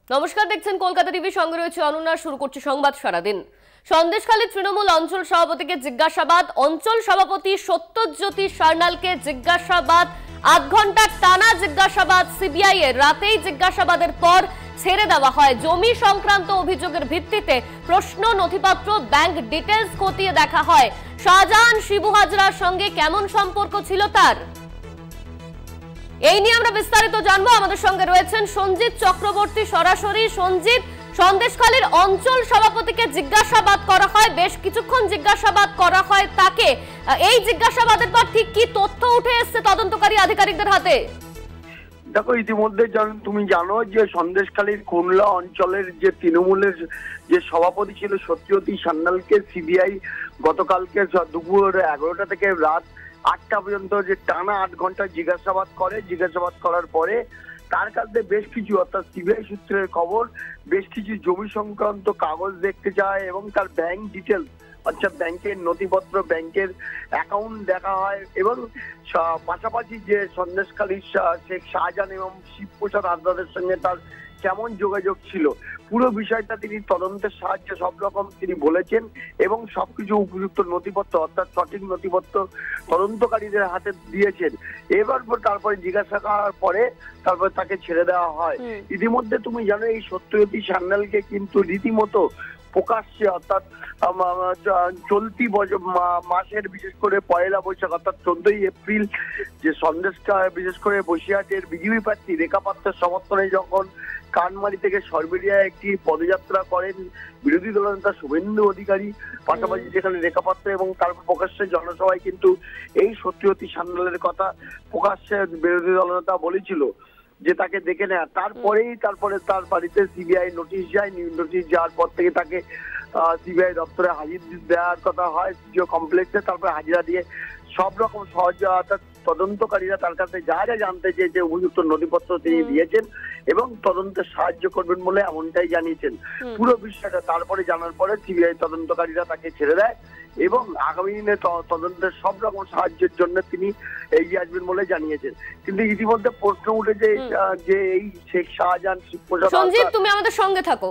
নমস্কার, দেখছেন কলকাতা টিভি, সঙ্গে রয়েছে অনন্যা। শুরু করছি সংবাদ সারাদিন। সন্দেশখালী তৃণমূল অঞ্চল সভাপতিকে জিজ্ঞাসাবাদ। অঞ্চল সভাপতি সত্যজ্যোতি সান্যালকে জিজ্ঞাসাবাদ, ৮ ঘন্টা টানা জিজ্ঞাসাবাদ সিবিআই এর। রাতেই জিজ্ঞাসাবাদের পর ছেড়ে দেওয়া হয়। জমি সংক্রান্ত অভিযোগের ভিত্তিতে প্রশ্ন, নথিপত্র, ব্যাংক ডিটেলস খতিয়ে দেখা হয়। শাহজাহান শিবু হাজরার সঙ্গে কেমন সম্পর্ক ছিল তার, এই নিয়ে আমরা বিস্তারিত জানবো। আমাদের সঙ্গে রয়েছেন সঞ্জিত চক্রবর্তী সরাসরি। সঞ্জিত, সন্দেশখালীর অঞ্চল সভাপতিকে জিজ্ঞাসাবাদ করা হয়, বেশ কিছুক্ষণ জিজ্ঞাসাবাদ করা হয় তাকে। এই জিজ্ঞাসাবাদের পর ঠিক কি তথ্য উঠে এসেছে তদন্তকারী আধিকারিকদের হাতে? দেখো, ইতিমধ্যে তুমি জানো যে সন্দেশখালীর কুনলা অঞ্চলের যে তৃণমূলের যে সভাপতি ছিল সত্যজ্যোতি সান্যালকে সিবিআই গতকালকে দুপুর 11টা থেকে রাত 8টা পর্যন্ত যে টানা 8 ঘন্টা জিজ্ঞাসাবাদ করে। জিজ্ঞাসাবাদ করার পরে তার কাছে বেশ কিছু, অর্থাৎ সিবিআই সূত্রের খবর, বেশ কিছু জমি সংক্রান্ত কাগজ দেখতে যায় এবং তার ব্যাংক ডিটেলস, অর্থাৎ ব্যাংকের নথিপত্র, ব্যাংকের অ্যাকাউন্ট দেখা হয় এবং পাশাপাশি যে সন্দেশখালীর শেখ শাহজাহান এবং শিবপ্রসাদ হাজরাদের সঙ্গে তার কেমন যোগাযোগ ছিল, পুরো বিষয়টা তিনি তদন্তের সাহায্যে সব রকম তিনি বলেছেন এবং সবকিছু উপযুক্ত নথিপত্র, অর্থাৎ সঠিক নথিপত্র তদন্তকারীদের হাতে দিয়েছেন। এবার তারপরে জিজ্ঞাসা করার পরে তারপরে তাকে ছেড়ে দেওয়া হয়। ইতিমধ্যে তুমি জানো এই সত্যজ্যোতি সান্যালকে কিন্তু রীতিমতো প্রকাশ্যে, অর্থাৎ চলতি মাসের বিশেষ করে 1লা বৈশাখ অর্থাৎ 14ই এপ্রিল যে সন্দেশটা বিশেষ করে বসিরহাটের বিজেপি প্রার্থী রেখা পাত্রের সমর্থনে যখন কানমারি থেকে সরবেরিয়ায় একটি পদযাত্রা করেন বিরোধী দলনেতা শুভেন্দু অধিকারী, পাশাপাশি যেখানে রেখা পাত্র এবং তারপর প্রকাশ্যে জনসভায় কিন্তু এই সত্যজ্যোতি সান্যালের কথা প্রকাশ্যে বিরোধী দলনেতা বলেছিল যে তাকে দেখে নেয়। তারপরে তার বাড়িতে সিবিআই নোটিশ যায়। নোটিশ যাওয়ার পর থেকে তাকে সিবিআই দপ্তরে হাজির দেওয়ার কথা হয় জিও কমপ্লেক্সে। তারপরে হাজিরা দিয়ে সব রকম সহযোগিতা তদন্তকারীরা তার কাছে যা যা জানতে চেয়েছে উপযুক্ত নথিপত্র তিনি দিয়েছেন এবং তদন্তে সাহায্য করবেন বলে এমনটাই জানিয়েছেন। পুরো বিষয়টা তারপরে জানার পরে সিবিআই তদন্তকারীরা তাকে ছেড়ে দেয় এবং আগামী দিনে তদন্তের সব রকম সাহায্যের জন্য তিনি এগিয়ে আসবেন বলে জানিয়েছেন। কিন্তু ইতিমধ্যে প্রশ্ন উঠেছে যে এই শেখ শাহজাহান শিবপ্রসাদ। সঞ্জিত, তুমি আমাদের সঙ্গে থাকো।